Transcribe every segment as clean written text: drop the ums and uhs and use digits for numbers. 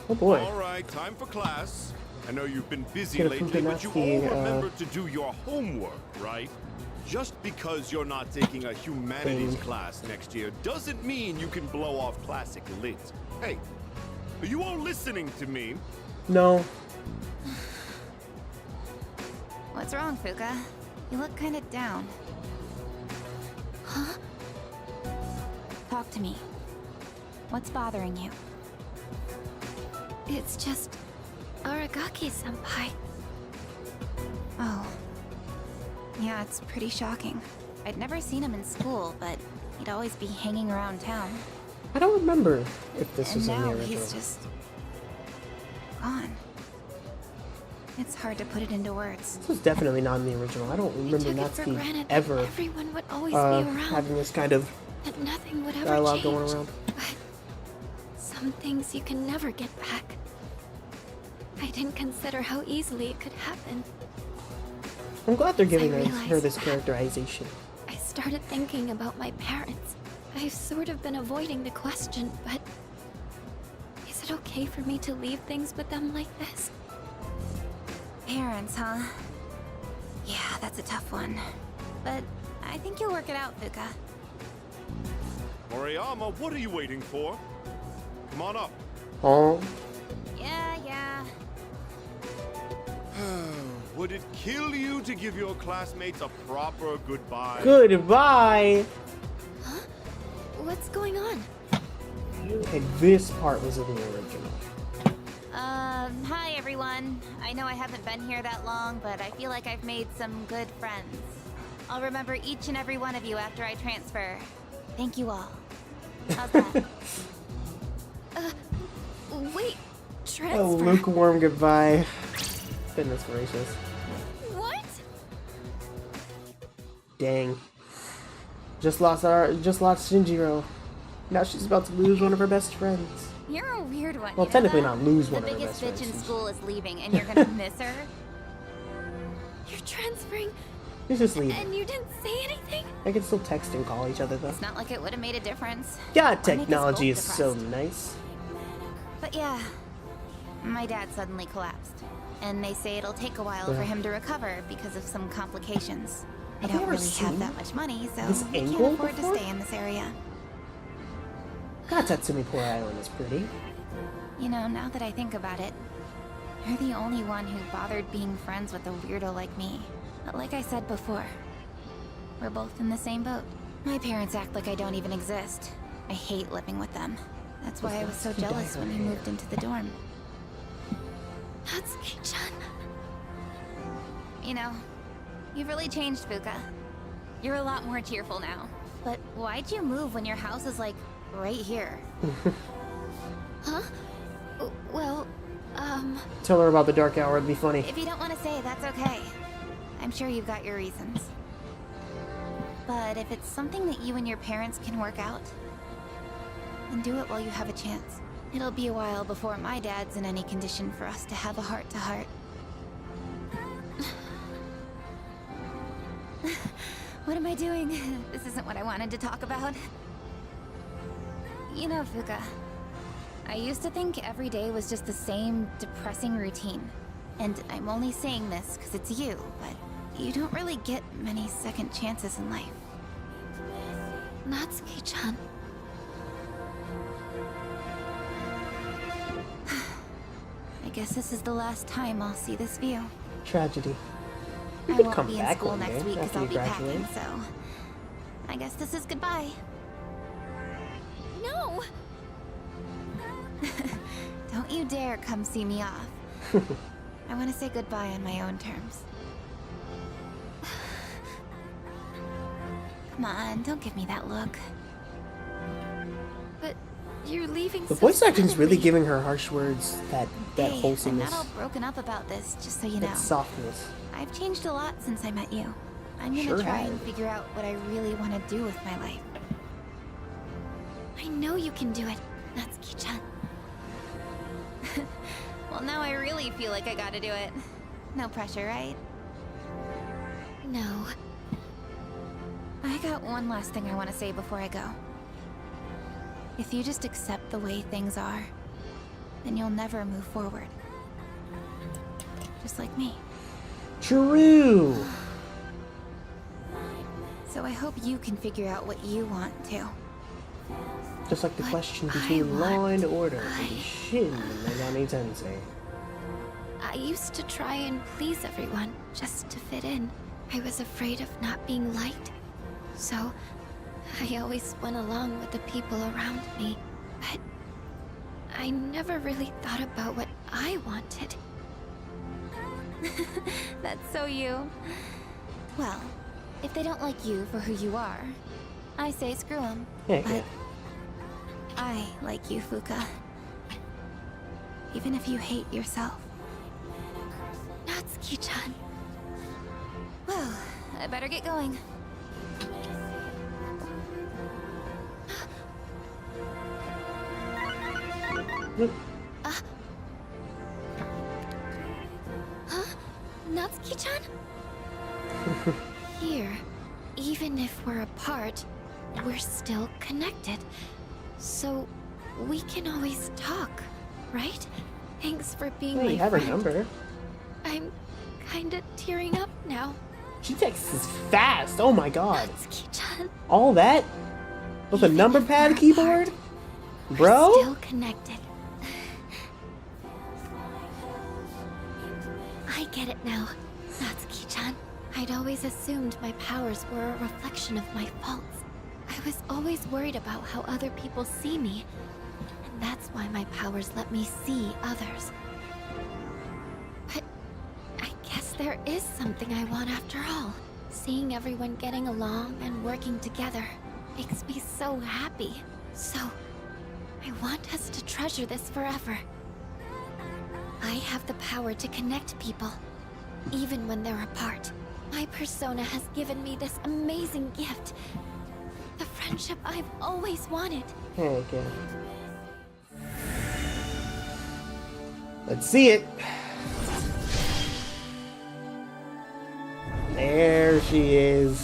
Oh boy. All right, time for class. I know you've been busy Get a lately, Fuuka but you nasty, all remember to do your homework, right? Just because you're not taking a humanities class next year doesn't mean you can blow off classic lit. Hey, are you all listening to me? No. What's wrong, Fuuka? You look kind of down. Huh? Talk to me. What's bothering you? It's just Aragaki-senpai. Oh. Yeah, it's pretty shocking. I'd never seen him in school, but he'd always be hanging around town. I don't remember if this was in the And now original. he's just gone. It's hard to put it into words. This was definitely not in the original. I don't We remember took it for Natsuki granted ever that everyone would always be around, having this kind of that nothing would ever dialogue change. going around. But some things you can never get back. I didn't consider how easily it could happen. I'm glad they're giving I her realized this that. characterization. I started thinking about my parents. I've sort of been avoiding the question, but is it okay for me to leave things with them like this? Parents, huh? Yeah, that's a tough one. But I think you'll work it out, Fuuka. Moriyama, what are you waiting for? Come on up. Oh, Yeah. Would it kill you to give your classmates a proper goodbye? goodbye! Huh? What's going on? Okay, this part was in the original. Hi everyone. I know I haven't been here that long, but I feel like I've made some good friends. I'll remember each and every one of you after I transfer. Thank you all. How's that? Wait, A transfer? lukewarm goodbye. Goodness gracious. What? Dang. Just lost Shinjiro. Now she's about to lose one of her best friends. You're a weird one. Well, you know technically that? not lose one The of her biggest best bitch in friends. school is leaving, and you're gonna miss her? You're transferring She's just leaving. and you didn't say anything? I can still text and call each other though. It's not like it would have made a difference. Yeah, Or make us technology both is so depressed. nice. But yeah, my dad suddenly collapsed. And they say it'll take a while for him to recover because of some complications. I Have you don't ever really seen have that much money, so this we can't angle afford before? to stay in this area. God, Tatsumi Poor Island is pretty. You know, now that I think about it, you're the only one who bothered being friends with a weirdo like me. But like I said before, we're both in the same boat. My parents act like I don't even exist. I hate living with them. That's why I was so jealous when we moved into the dorm. Natsuki-chan. You know, you've really changed, Fuuka. You're a lot more cheerful now. But why'd you move when your house is, like, right here? Huh? Well, Tell her about the dark hour, it'd be funny. If you don't want to say, that's okay. I'm sure you've got your reasons. But if it's something that you and your parents can work out, then do it while you have a chance. It'll be a while before my dad's in any condition for us to have a heart-to-heart. What am I doing? This isn't what I wanted to talk about. You know, Fuuka, I used to think every day was just the same depressing routine. And I'm only saying this because it's you, but you don't really get many second chances in life. Natsuki-chan. I guess this is the last time I'll see this view. Tragedy. You I could won't come be in back school one next day week because after I'll you be graduate. packing, so I guess this is goodbye. No! Don't you dare come see me off. I want to say goodbye on my own terms. Come on, don't give me that look. But you're leaving The so voice acting's really suddenly. giving her harsh words that Hey, I'm wholesomeness, not all broken up about this, just so you know. that softness. I've changed a lot since I met you. I'm gonna Sure try have. and figure out what I really want to do with my life. I know you can do it, Natsuki-chan. Well, now I really feel like I gotta do it. No pressure, right? No. I got one last thing I want to say before I go. If you just accept the way things are, then you'll never move forward. Just like me. True. So I hope you can figure out what you want too. Just like the What question I between Law and want, Order and Shin Megami Tensei. I used to try and please everyone just to fit in. I was afraid of not being liked. So, I always went along with the people around me. But I never really thought about what I wanted. That's so you. Well, if they don't like you for who you are, I say screw them. Heck yeah. I like you, Fuuka. Even if you hate yourself. Natsuki-chan. Well, I better get going. Yep. Huh? Natsuki-chan? Here, even if we're apart, we're still connected. So, we can always talk, right? Thanks for being Hey, my you have her friend. number. I'm kinda tearing up now. She texts fast. Oh my god. Natsuki-chan. All that? With a Even number if pad we're keyboard? apart, we're Bro? still connected. I get it now, Natsuki-chan. I'd always assumed my powers were a reflection of my faults. I was always worried about how other people see me. And that's why my powers let me see others. But I guess there is something I want after all. Seeing everyone getting along and working together makes me so happy. So, I want us to treasure this forever. I have the power to connect people, even when they're apart. My persona has given me this amazing gift. The friendship I've always wanted. Heck yeah. Let's see it. There she is.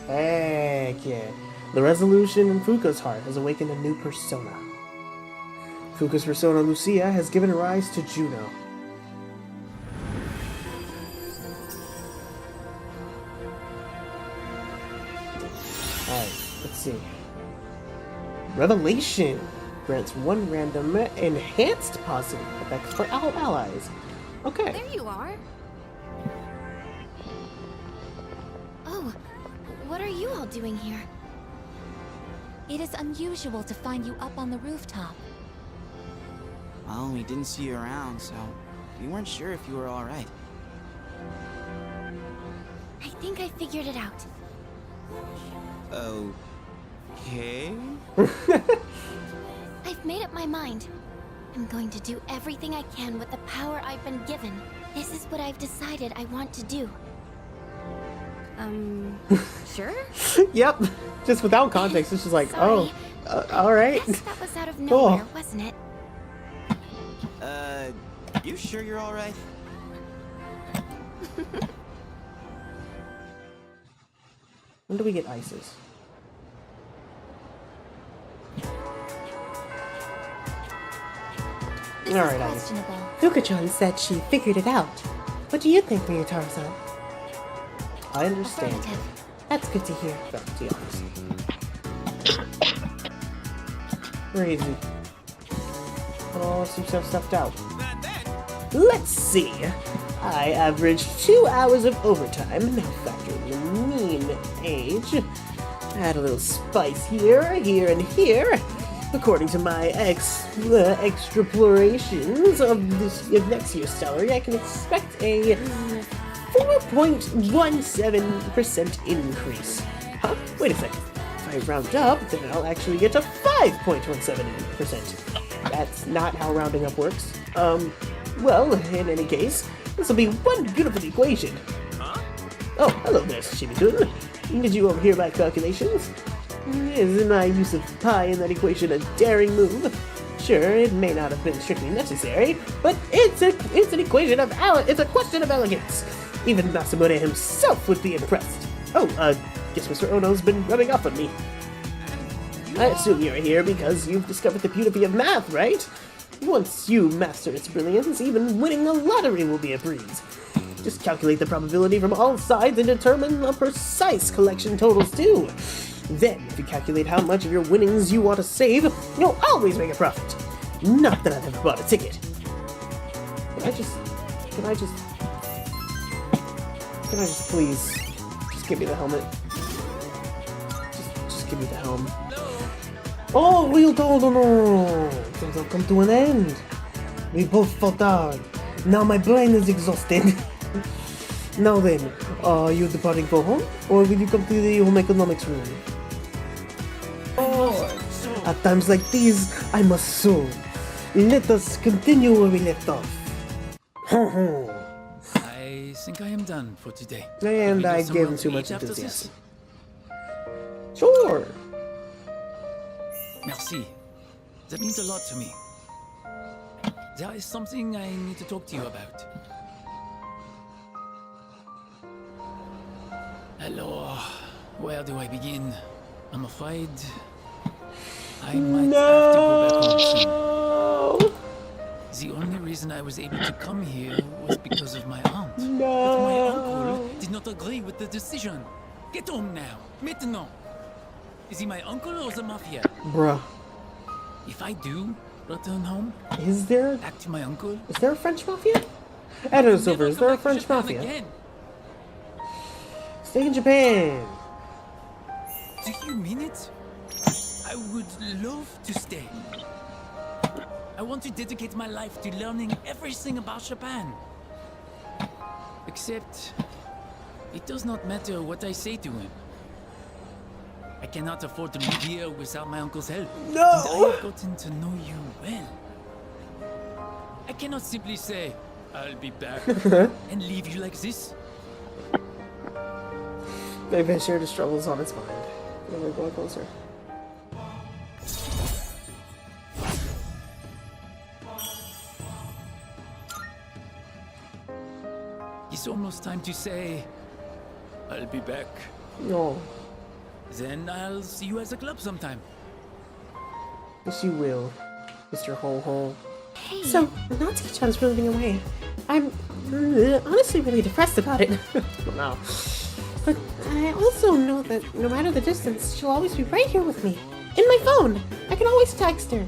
Heck yeah. The resolution in Fuuka's heart has awakened a new persona. Fuuka's persona Lucia has given rise to Juno. Alright, let's see. Revelation grants one random enhanced positive effects for all allies. Okay. There you are. Oh, what are you all doing here? It is unusual to find you up on the rooftop. Well, we didn't see you around, so we weren't sure if you were alright. I think I figured it out. Okay? I've made up my mind. I'm going to do everything I can with the power I've been given. This is what I've decided I want to do. Sure? Yep. Just without context, it's just like, Sorry. oh, alright. Guess that was out of Cool. nowhere, wasn't it? You sure you're alright? When do we get ices? This Alright, is Ivy. questionable. Fuuka-chan said she figured it out. What do you think, Ryotaro-san? I understand. Affirmative. That's good to hear. Back to the office. Where is he? Oh, seems to have stuffed out. Let's see. I averaged 2 hours of overtime, now factoring in mean age. Add a little spice here, and here. According to my extrapolations of next year's salary, I can expect a 4.17% increase. Huh? Wait a second. If I round up, then I'll actually get a 5.17%. That's not how rounding up works. Well, in any case, this will be one beautiful equation. Oh, hello there, Shimi-kun. Did you overhear my calculations? Is my use of pi in that equation a daring move? Sure, it may not have been strictly necessary, but it's an equation of it's a question of elegance. Even Masamune himself would be impressed. Oh, guess Mr. Ono's been rubbing off on me. I assume you're here because you've discovered the beauty of math, right? Once you master its brilliance, even winning a lottery will be a breeze. Just calculate the probability from all sides and determine a precise collection totals too. Then, if you calculate how much of your winnings you want to save, you'll always make a profit. Not that I've ever bought a ticket. Can I just please, just give me the helmet. Just give me the helm. Oh, we'll no. Things will come to an end. We both fall down. Now my brain is exhausted. Now then, are you departing for home, or will you come to the home economics room? Oh, at times like these, I must sow. Let us continue where we left off. I think I am done for today. And I gave him too much enthusiasm. Sure. Merci. That means a lot to me. There is something I need to talk to you about. Hello, where do I begin? I'm afraid I might have to go back home soon. The only reason I was able to come here was because of my aunt. But my uncle did not agree with the decision. Get home now, maintenant. Is he my uncle or the mafia? Bruh. If I do return home, Is there back to my uncle, a French mafia? I don't know, Silver, is there a never come back to French Japan mafia? again. Stay in Japan. Do you mean it? I would love to stay. I want to dedicate my life to learning everything about Japan. Except, it does not matter what I say to him. I cannot afford to live here without my uncle's help. No! And I have gotten to know you well. I cannot simply say, I'll be back, and leave you like this. Maybe I shared his troubles on its mind. Let me go closer. It's almost time to say, I'll be back. No. Then I'll see you at the club sometime. Yes, you will, Mr. Ho Ho. Hey, So, Natsuki-chan's moving away. I'm honestly really depressed about it. Wow. But I also know that no matter the distance, she'll always be right here with me. In my phone! I can always text her.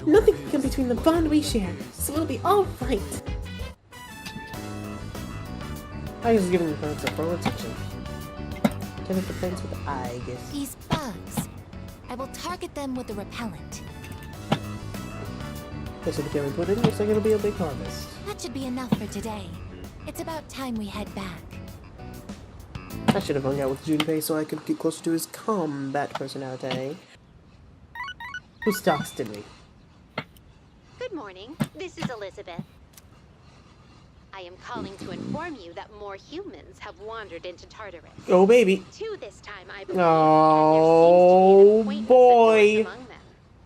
Nothing can come between the bond we share, so it'll be alright. I was giving the plants a full attention. Killing the plants with the eye, I guess. these bugs. I will target them with a repellent. This is the killing pudding. Looks like it'll be a big harvest. That should be enough for today. It's about time we head back. I should have hung out with Junpei so I could get closer to his combat personality. Who's texted me? Good morning. This is Elizabeth. I am calling to inform you that more humans have wandered into Tartarus. Oh, baby. Two this time, I believe. Oh, and there seems to be an acquaintance boy. of yours among them.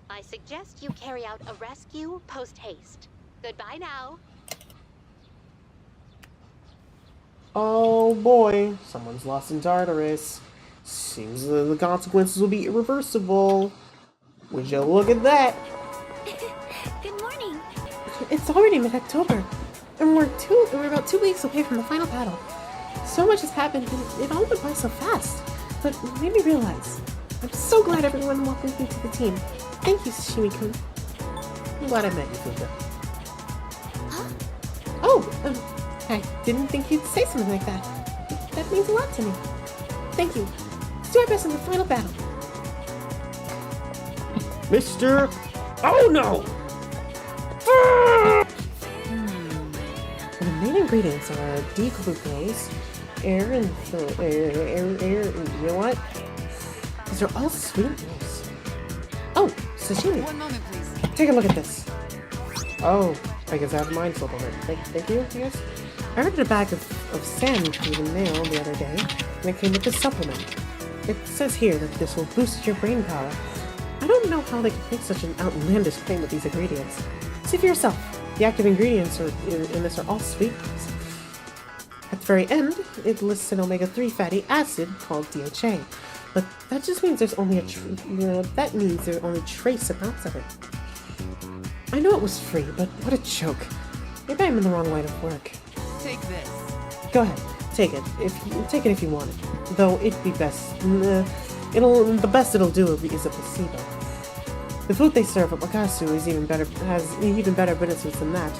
I suggest you carry out a rescue post-haste. Goodbye now. Oh boy, someone's lost in Tartarus. Seems the consequences will be irreversible. Would you look at that? Good morning. It's already mid-October, and we're about 2 weeks away from the final battle. So much has happened, and it all went by so fast. But it made me realize, I'm so glad everyone welcomed me to the team. Thank you, Sashimi-kun. I'm glad I met you, Fuuka. Oh, I didn't think you'd say something like that. That means a lot to me. Thank you. Let's do our best in the final battle. Mr. Oh no! The main ingredients are D-glucose, air, and air. You know what? These are all sweeteners. Oh, sashimi. One moment, please. Take a look at this. Oh, I guess I have a mind supplement. Thank you, yes? I ordered a bag of sand through the mail the other day, and it came with this supplement. It says here that this will boost your brain power. I don't know how they could make such an outlandish claim with these ingredients. See for yourself. The active ingredients in this are all sweeteners. At the very end, it lists an omega-3 fatty acid called DHA. but that just means there's only that means there are only trace amounts of it. I know it was free, but what a joke. Maybe I'm in the wrong line of work. Take this. Go ahead, take it. Take it if you want it. Though it'd be best. The best it'll do is a placebo. The food they serve at Wakasu has even better benefits than that.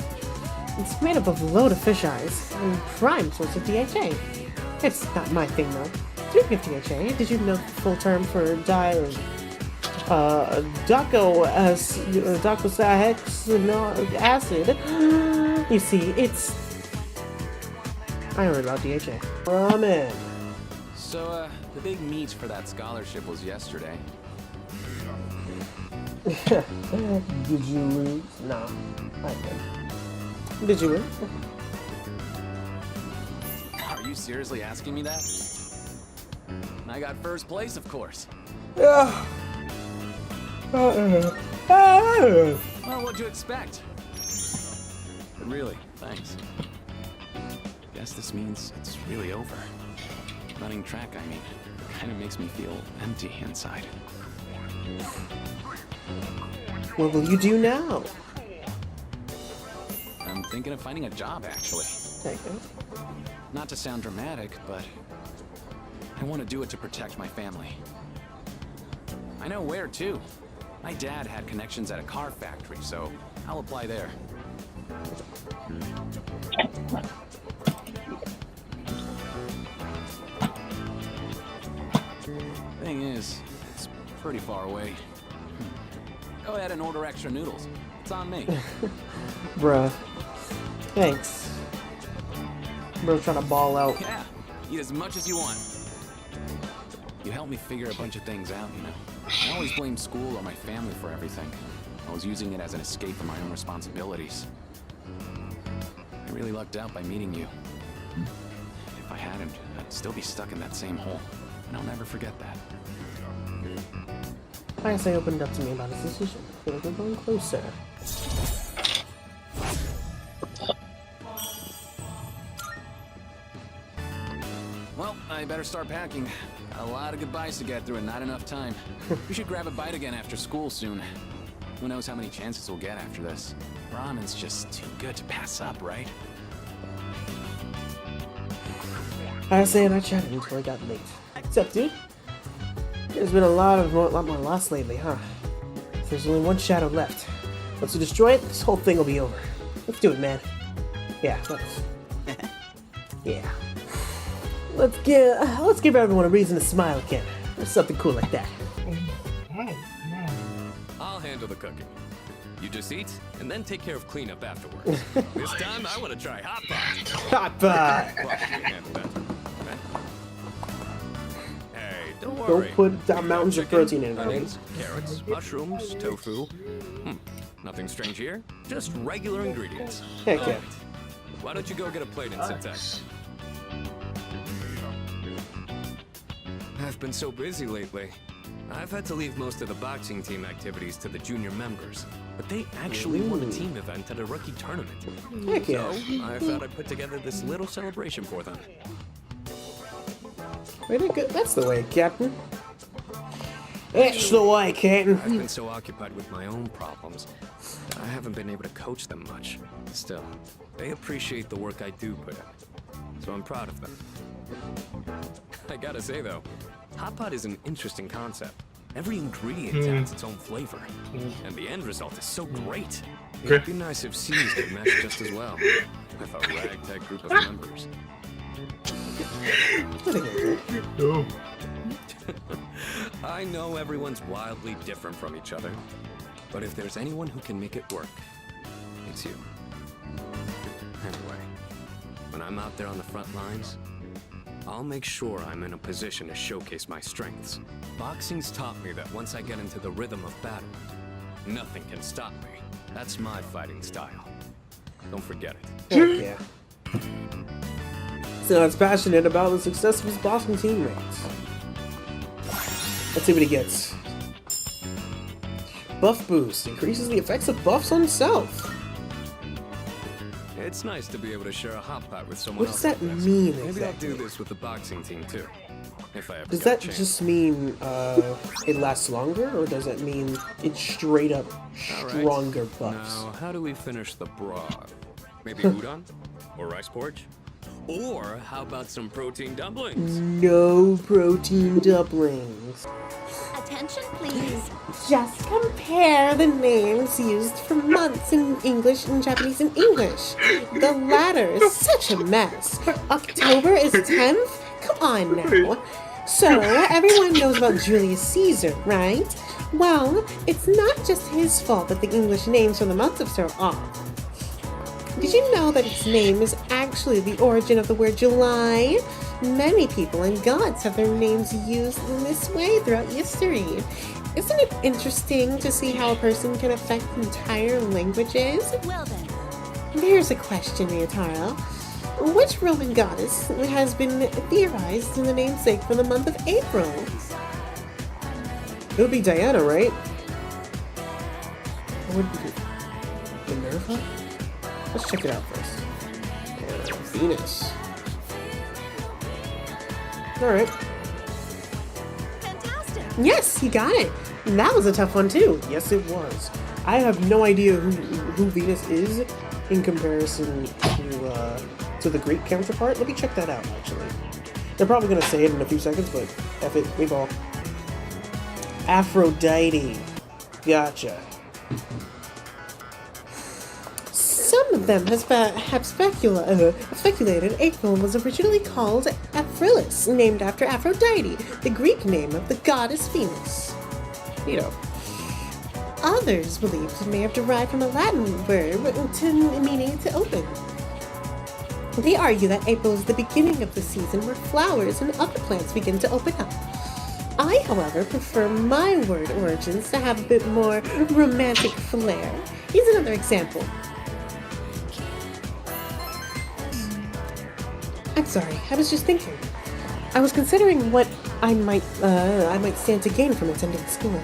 It's made up of a load of fish eyes and prime source of DHA. It's not my thing though. Speaking of DHA, did you know the full term for docosahexaenoic acid? You see, it's... I heard about DHA. Ramen. So, the big meet for that scholarship was yesterday. Did you lose? No, I did. Did you win? Are you seriously asking me that? I got first place, of course. Yeah. Well, what'd you expect? But really, thanks. Guess this means it's really over. Running track, I mean, kind of makes me feel empty inside. What will you do now? I'm thinking of finding a job, actually. Okay. Not to sound dramatic, but I want to do it to protect my family. I know where, too. My dad had connections at a car factory, so I'll apply there. Thing is, it's pretty far away. Go ahead and order extra noodles. It's on me. Bruh. Thanks. Bro's trying to ball out. Yeah, eat as much as you want. You helped me figure a bunch of things out, you know. I always blamed school or my family for everything. I was using it as an escape from my own responsibilities. I really lucked out by meeting you. If I hadn't, I'd still be stuck in that same hole. And I'll never forget that. I guess I opened up to me about his decision. I feel like we're going closer. Well, I better start packing. A lot of goodbyes to get through and not enough time. We should grab a bite again after school soon. Who knows how many chances we'll get after this. Ramen's just too good to pass up, right? I was saying I chatted until I got late. What's up, dude? There's been a lot more lost lately, huh? If there's only one shadow left. Once you destroy it, this whole thing will be over. Let's do it, man. Yeah, let's. Yeah. Let's give everyone a reason to smile again. Or something cool like that. I'll handle the cooking. You just eat, and then take care of cleanup afterwards. This time, I want to try hot pot. Hot pot! Well, you can handle that. Okay? Hey, don't Don't worry. put down mountains of protein in it. Onions, carrots, mushrooms, tofu. Nothing strange here. Just regular ingredients. Heck yeah. Alright. Why don't you go get a plate and sit down? I've been so busy lately. I've had to leave most of the boxing team activities to the junior members, but they actually won a team event at a rookie tournament. Heck yeah. So I thought I'd put together this little celebration for them. Very good. That's the way, Captain. That's the way, Captain. I've been so occupied with my own problems, I haven't been able to coach them much. Still, they appreciate the work I do put in, so I'm proud of them. I gotta say though, hot pot is an interesting concept. Every ingredient adds its own flavor, and the end result is so great. It'd be nice if C's could match just as well, with a ragtag group of members. I know everyone's wildly different from each other, but if there's anyone who can make it work, it's you. Anyway, when I'm out there on the front lines, I'll make sure I'm in a position to showcase my strengths. Boxing's taught me that once I get into the rhythm of battle, nothing can stop me. That's my fighting style. Don't forget it. Heck yeah. So it's passionate about the success of his boxing teammates. Let's see what he gets. Buff boost increases the effects of buffs on himself. It's nice to be able to share a hot pot with someone What does else. that like this. mean Maybe exactly? I'll do this with the boxing team too. If I ever Does get that a chance. just mean it lasts longer, or does it mean it's straight up All right. stronger buffs? Now, how do we finish the broth? Maybe udon? Or rice porridge? Or how about some protein dumplings? No protein dumplings. Attention, please. Just compare the names used for months in English and Japanese and English. The latter is such a mess. October is 10th? Come on now. So, everyone knows about Julius Caesar, right? Well, it's not just his fault that the English names for the months are off. Did you know that its name is actually the origin of the word July? Many people and gods have their names used in this way throughout history. Isn't it interesting to see how a person can affect entire languages? Well then. Here's a question, Ryotaro. Which Roman goddess has been theorized in the namesake for the month of April? It would be Diana, right? Or would it be Minerva? Let's check it out first. Venus. Alright. Fantastic. Yes, he got it. And that was a tough one too. Yes, it was. I have no idea who Venus is in comparison to the Greek counterpart. Let me check that out, actually. They're probably going to say it in a few seconds, but F it, we ball. Aphrodite. Gotcha. Some of them have speculated April was originally called Aphrilis, named after Aphrodite, the Greek name of the goddess Venus. You know. Others believe it may have derived from a Latin verb meaning to open. They argue that April is the beginning of the season where flowers and other plants begin to open up. I, however, prefer my word origins to have a bit more romantic flair. Here's another example. I'm sorry, I was just thinking. I was considering what I might stand to gain from attending school.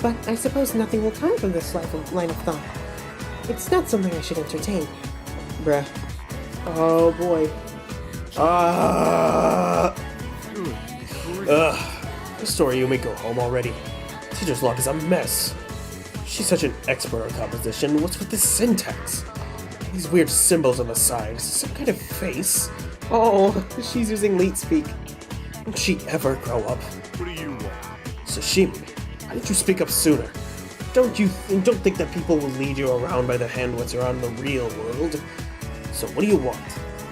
But I suppose nothing will come from this line of thought. It's not something I should entertain. Bruh. Oh boy. Sorry, you may go home already. Teacher's log is a mess. She's such an expert on composition. What's with the syntax? These weird symbols on the side. Is this some kind of face? Oh, she's using leet speak. Won't she ever grow up? What do you want? Sashimi, why didn't you speak up sooner? Don't think that people will lead you around by the hand once you're out in the real world. So what do you want?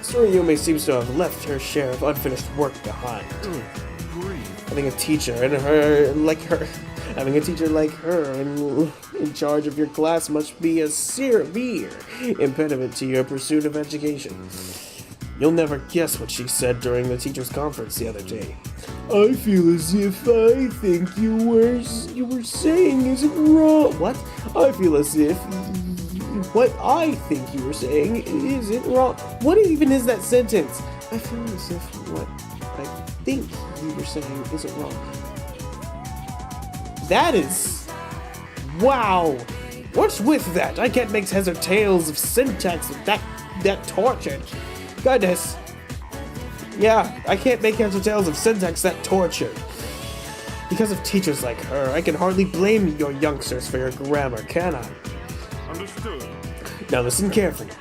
Soriyume seems to have left her share of unfinished work behind. Having a teacher like her in charge of your class must be a severe impediment to your pursuit of education. You'll never guess what she said during the teachers' conference the other day. I feel as if I think you were saying isn't wrong. What? I feel as if what I think you were saying isn't wrong. What even is that sentence? I feel as if what I think you were saying isn't wrong. That is... Wow! What's with that? I can't make heads or tails of syntax that tortured. Goodness. Yeah, I can't make heads or tails of syntax that tortured. Because of teachers like her, I can hardly blame your youngsters for your grammar, can I? Understood. Now listen carefully.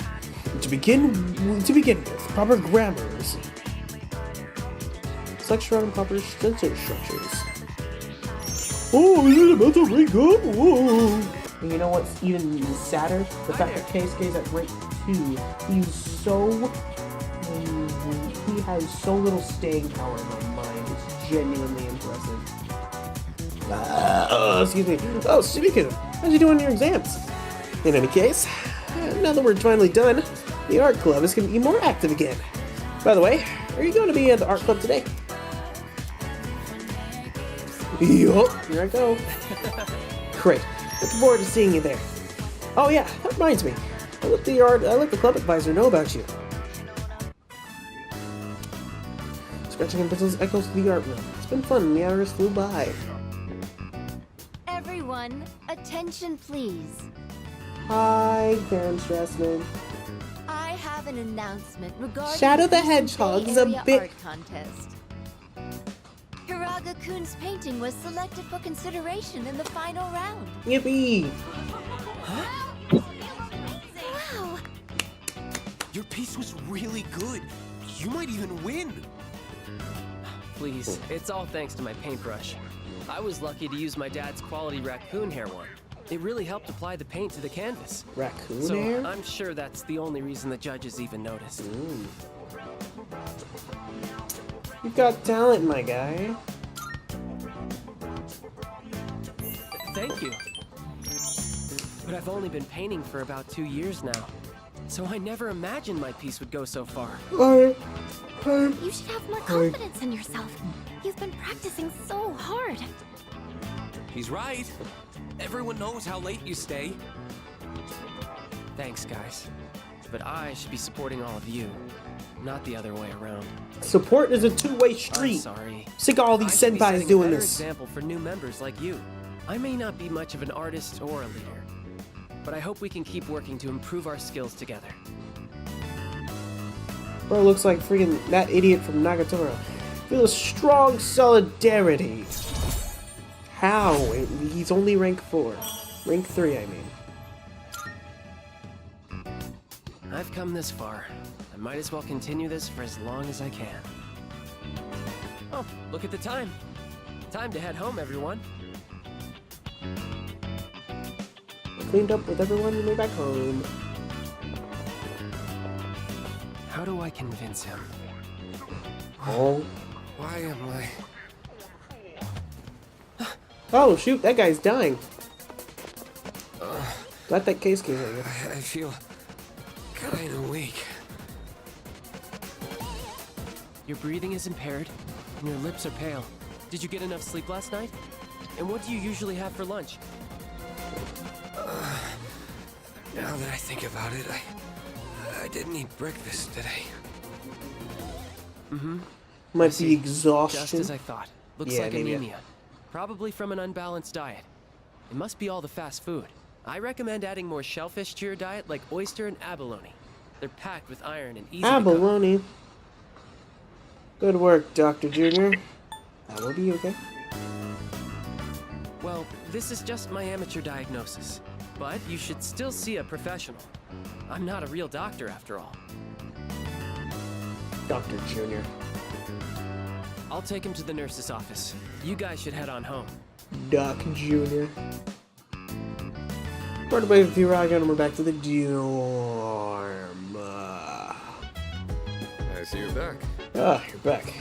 To begin with, proper grammar is structure and proper sentence structures. Oh, is it about to break up? Whoa! And you know what's even sadder? The fact that Keisuke's at break 2. He has so little staying power in my mind. It's genuinely impressive. Excuse me. Oh, Shimikin, how's you doing in your exams? In any case, now that we're finally done, the art club is going to be more active again. By the way, are you going to be at the art club today? Yup, here I go. Great. Looking forward to seeing you there. Oh yeah, that reminds me. I let the club advisor know about you. Scratching and pencils echoes to the art room. It's been fun, the hours flew by. Everyone, attention please. Hi, Karen Strassman. an announcement regarding Shadow the recent Bay Hedgehog's a Area bit- art contest. Hiraga-kun's painting was selected for consideration in the final round. Yippee! Wow! Your piece was really good. You might even win. Please, it's all thanks to my paintbrush. I was lucky to use my dad's quality raccoon hair one. It really helped apply the paint to the canvas. Raccoon So hair? I'm sure that's the only reason the judges even noticed. You've got talent, my guy. Thank you. But I've only been painting for about 2 years now. So I never imagined my piece would go so far. You should have more confidence in yourself. You've been practicing so hard. He's right. Everyone knows how late you stay. Thanks, guys. But I should be supporting all of you, not the other way around. Support is a two-way I'm street. sorry. Sick of all these I should be senpais setting a doing better this. example for new members like you. I may not be much of an artist or a leader, but I hope we can keep working to improve our skills together. Bro, looks like freaking that idiot from Nagatoro. Feel a strong solidarity. How? He's only rank 4. Rank 3, I mean. I've come this far. I might as well continue this for as long as I can. Oh, look at the time. Time to head home, everyone. Cleaned up with everyone on the way back home. How do I convince him? Oh. Why am I? Oh, shoot, that guy's dying. Glad that case came out. I feel kind of weak. Your breathing is impaired, and your lips are pale. Did you get enough sleep last night? And what do you usually have for lunch? Now that I think about it, I didn't eat breakfast today. Might be exhaustion. Just as I thought. Looks Yeah, like maybe. anemia. Probably from an unbalanced diet. It must be all the fast food. I recommend adding more shellfish to your diet, like oyster and abalone. They're packed with iron and easy to cook. Abalone. Good work, Dr. Junior. I will be okay. Well, this is just my amateur diagnosis. But you should still see a professional. I'm not a real doctor after all. Dr. Junior. I'll take him to the nurse's office. You guys should head on home. Doc Junior. Right away with Fuuka, and we're back to the dorm. I see you're back. Ah, you're back.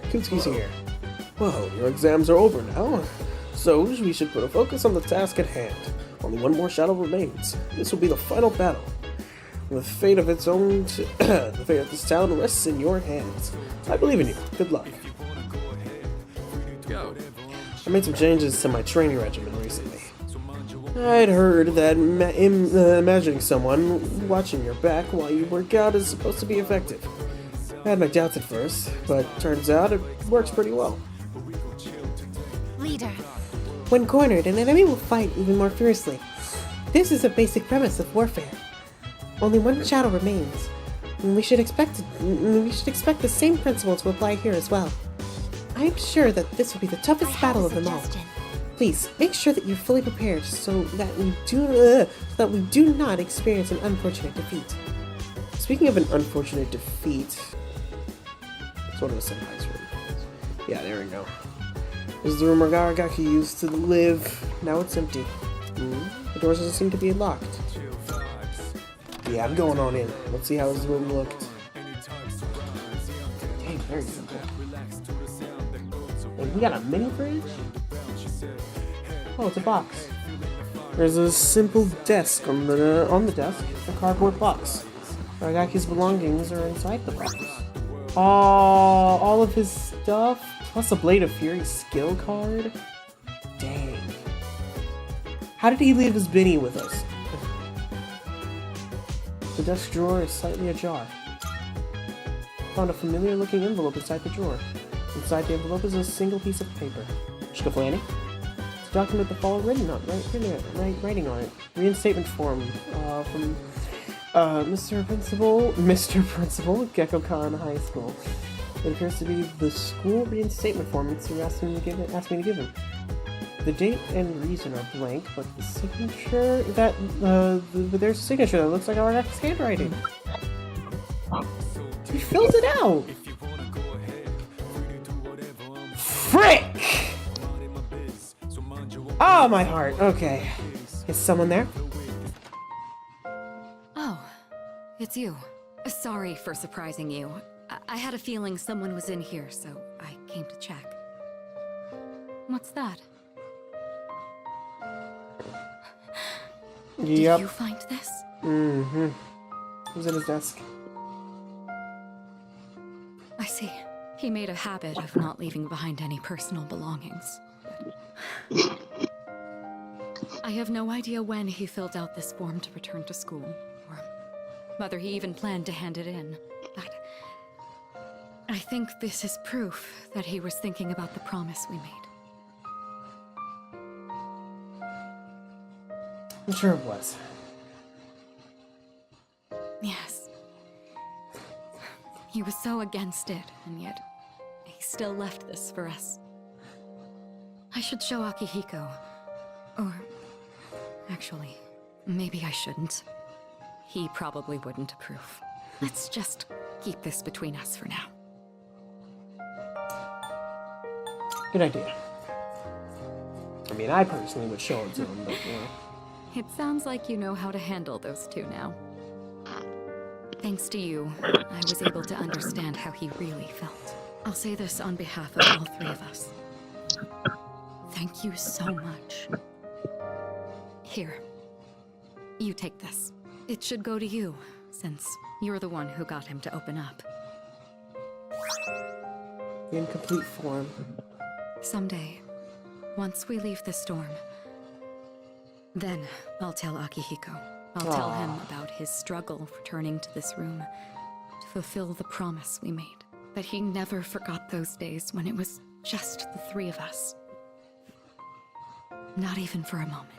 Kutsuki's here. Whoa, your exams are over now. So, we should put a focus on the task at hand. Only one more shadow remains. This will be the final battle. The fate of its own, the fate of this town rests in your hands. I believe in you. Good luck. Go. I made some changes to my training regimen recently. I'd heard that imagining someone watching your back while you work out is supposed to be effective. I had my doubts at first, but turns out it works pretty well. Leader. When cornered, an enemy will fight even more fiercely. This is a basic premise of warfare. Only one shadow remains, and we should expect the same principle to apply here as well. I am sure that this will be the toughest battle of them all. Please make sure that you're fully prepared so that we do not experience an unfortunate defeat. Speaking of an unfortunate defeat, it's one of the senpai's room. Yeah, there we go. This is the room where Aragaki used to live. Now it's empty. The doors doesn't seem to be locked. Yeah, I'm going on in. Let's see how his room looked. Dang, very simple. Hey, we got a mini fridge? Oh, it's a box. There's a simple desk on the desk, a cardboard box. Aragaki's belongings are inside the box. All of his stuff, plus a Blade of Fury skill card? Dang. How did he leave his Benny with us? The desk drawer is slightly ajar. Found a familiar looking envelope inside the drawer. Inside the envelope is a single piece of paper. Shkaflani? document the following writing on it. Reinstatement form from Mr. Principal, Gecko-Con High School. It appears to be the school reinstatement form, and so asked me to give him. The date and reason are blank, but the signature there's a signature that looks like our next handwriting. He filled it out! Frick! Oh, my heart. Okay. Is someone there? Oh, it's you. Sorry for surprising you. I had a feeling someone was in here, so I came to check. What's that? Yep. Did you find this? Mm-hmm. It was at his desk. I see. He made a habit of not leaving behind any personal belongings. I have no idea when he filled out this form to return to school, or whether he even planned to hand it in. But I think this is proof that he was thinking about the promise we made. I'm sure it was. Yes. He was so against it, and yet he still left this for us. I should show Akihiko. Or actually, maybe I shouldn't. He probably wouldn't approve. Let's just keep this between us for now. Good idea. I mean, I personally would show it to him, but, you know. It sounds like you know how to handle those two now. Thanks to you, I was able to understand how he really felt. I'll say this on behalf of all three of us. Thank you so much. Here. You take this. It should go to you, since you're the one who got him to open up. The incomplete form. Someday, once we leave the storm, then I'll tell Akihiko. I'll tell him about his struggle returning to this room to fulfill the promise we made. That he never forgot those days when it was just the three of us. Not even for a moment.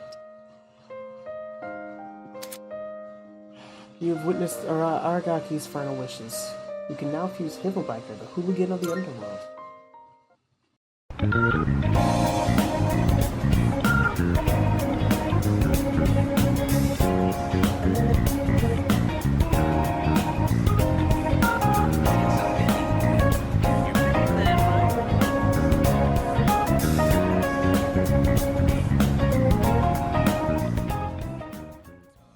You have witnessed Aragaki's final wishes. You can now fuse Hibblebiker, the hooligan of the underworld.